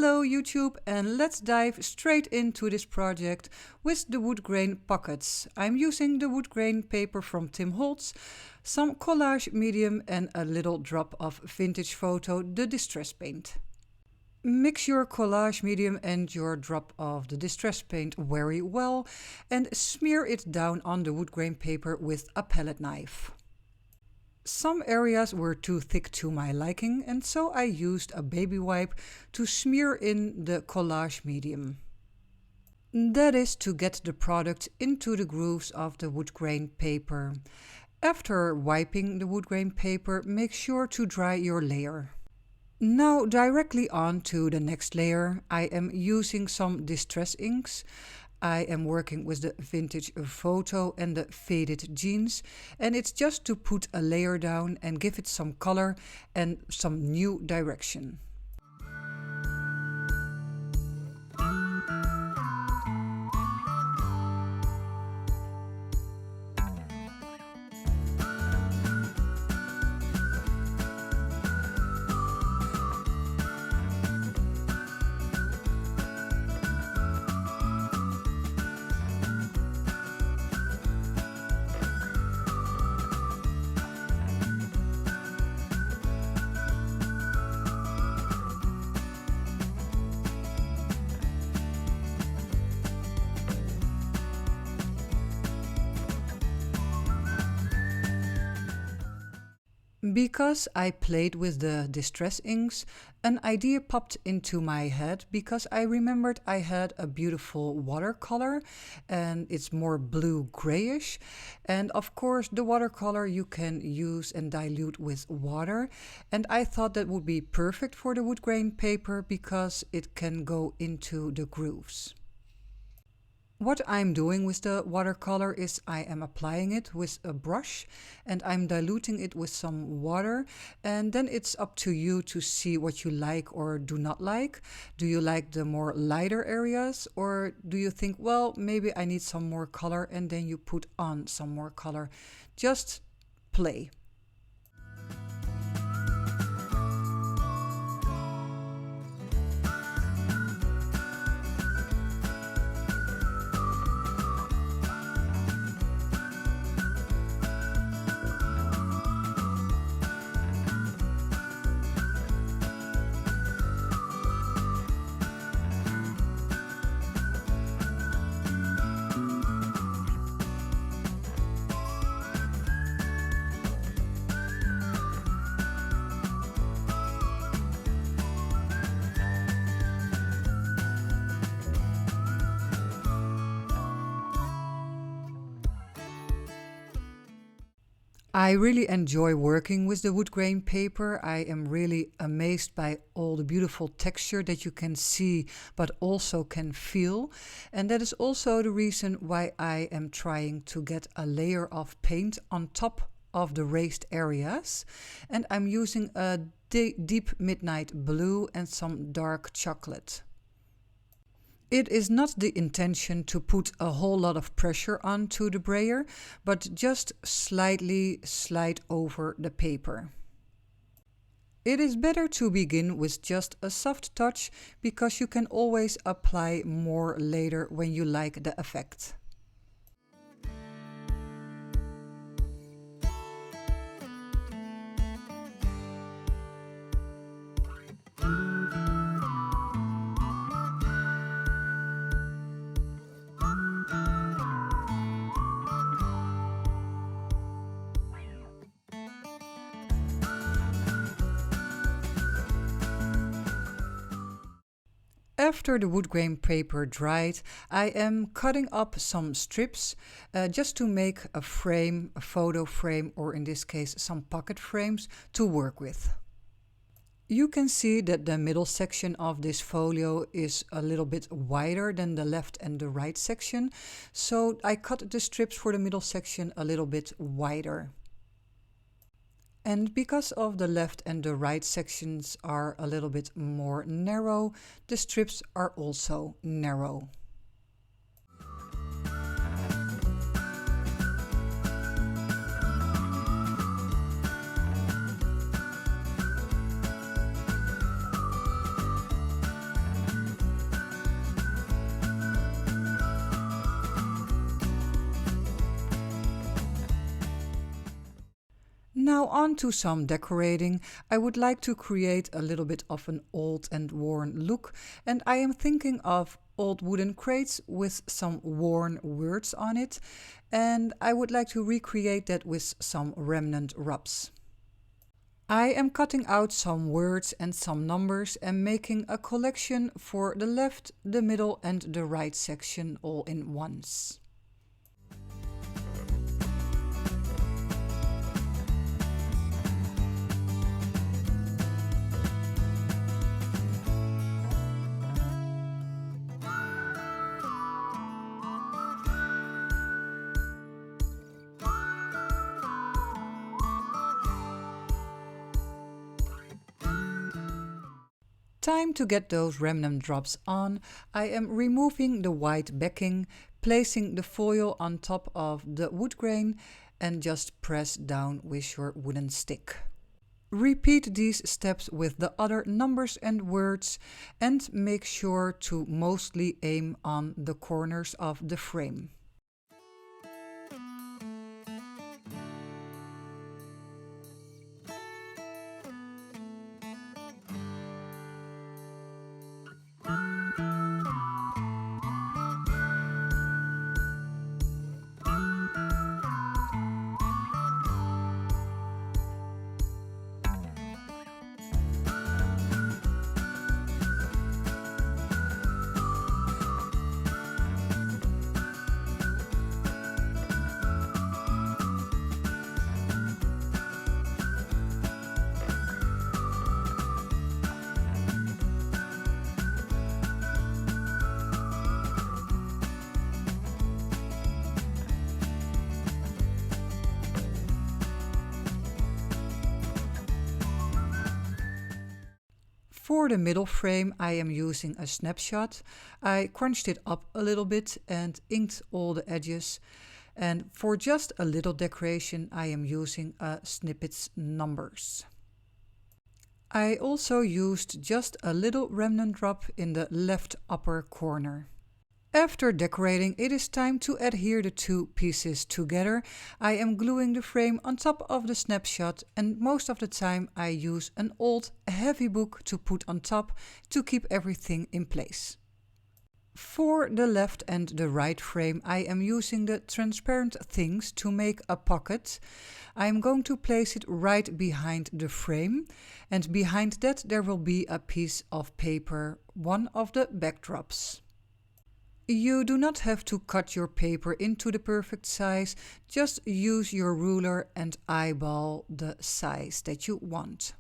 Hello YouTube, and let's dive straight into this project with the Woodgrain Pockets. I'm using the Woodgrain paper from Tim Holtz, some Collage Medium and a little drop of Vintage Photo, the distress paint. Mix your Collage Medium and your drop of the distress paint very well and smear it down on the Woodgrain paper with a palette knife. Some areas were too thick to my liking, and so I used a baby wipe to smear in the Collage Medium. That is to get the product into the grooves of the Woodgrain paper. After wiping the Woodgrain paper, make sure to dry your layer. Now directly on to the next layer. I am using some distress inks. I am working with the Vintage Photo and the Faded Jeans, and it's just to put a layer down and give it some color and some new direction. Because I played with the distress inks, an idea popped into my head because I remembered I had a beautiful watercolor and it's more blue grayish, and of course the watercolor you can use and dilute with water, and I thought that would be perfect for the Woodgrain paper because it can go into the grooves. What I'm doing with the watercolor is I am applying it with a brush and I'm diluting it with some water, and then it's up to you to see what you like or do not like. Do you like the more lighter areas, or do you think, well, maybe I need some more color, and then you put on some more color. Just play. I really enjoy working with the Woodgrain paper. I am really amazed by all the beautiful texture that you can see but also can feel. And that is also the reason why I am trying to get a layer of paint on top of the raised areas. And I'm using a deep midnight blue and some dark chocolate. It is not the intention to put a whole lot of pressure onto the brayer, but just slightly slide over the paper. It is better to begin with just a soft touch because you can always apply more later when you like the effect. After the Woodgrain paper dried, I am cutting up some strips just to make a frame, a photo frame, or in this case some pocket frames to work with. You can see that the middle section of this folio is a little bit wider than the left and the right section, so I cut the strips for the middle section a little bit wider. And because of the left and the right sections are a little bit more narrow, the strips are also narrow. Now on to some decorating. I would like to create a little bit of an old and worn look, and I am thinking of old wooden crates with some worn words on it, and I would like to recreate that with some remnant rubs. I am cutting out some words and some numbers and making a collection for the left, the middle and the right section all in once. Time to get those remnant drops on. I am removing the white backing, placing the foil on top of the wood grain and just press down with your wooden stick. Repeat these steps with the other numbers and words and make sure to mostly aim on the corners of the frame. For the middle frame I am using a snapshot. I crunched it up a little bit and inked all the edges. And for just a little decoration I am using a Snippets numbers. I also used just a little remnant drop in the left upper corner. After decorating, it is time to adhere the two pieces together. I am gluing the frame on top of the snapshot, and most of the time I use an old heavy book to put on top to keep everything in place. For the left and the right frame I am using the transparent things to make a pocket. I am going to place it right behind the frame, and behind that there will be a piece of paper, one of the backdrops. You do not have to cut your paper into the perfect size, just use your ruler and eyeball the size that you want.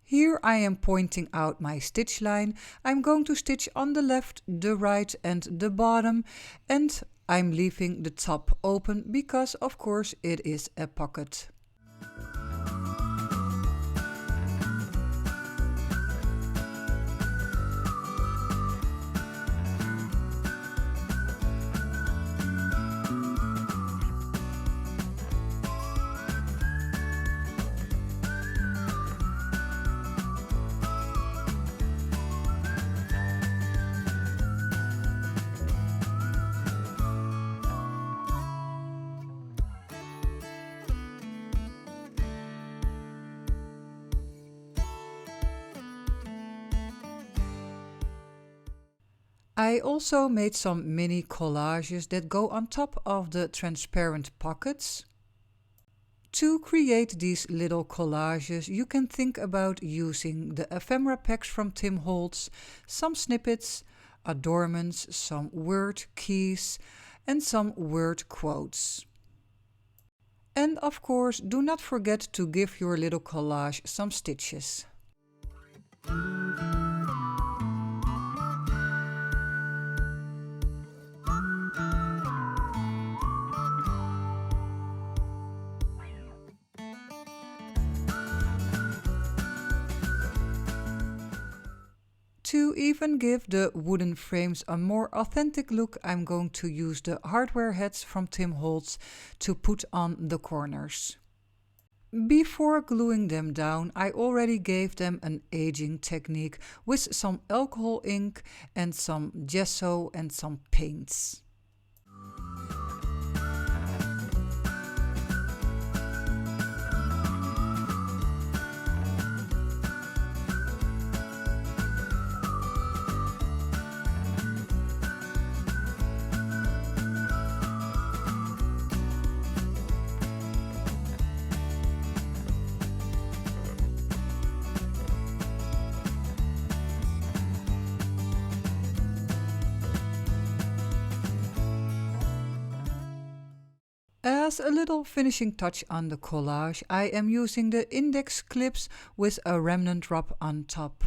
Here I am pointing out my stitch line. I'm going to stitch on the left, the right and the bottom, and I'm leaving the top open because of course it is a pocket. I also made some mini collages that go on top of the transparent pockets. To create these little collages, you can think about using the ephemera packs from Tim Holtz, some snippets, adornments, some word keys, and some word quotes. And of course, do not forget to give your little collage some stitches. To even give the wooden frames a more authentic look, I'm going to use the hardware heads from Tim Holtz to put on the corners. Before gluing them down, I already gave them an aging technique with some alcohol ink and some gesso and some paints. As a little finishing touch on the collage, I am using the index clips with a remnant wrap on top.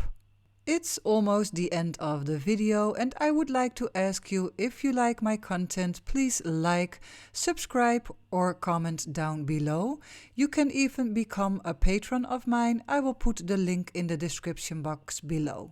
It's almost the end of the video and I would like to ask you, if you like my content, please like, subscribe or comment down below. You can even become a patron of mine. I will put the link in the description box below.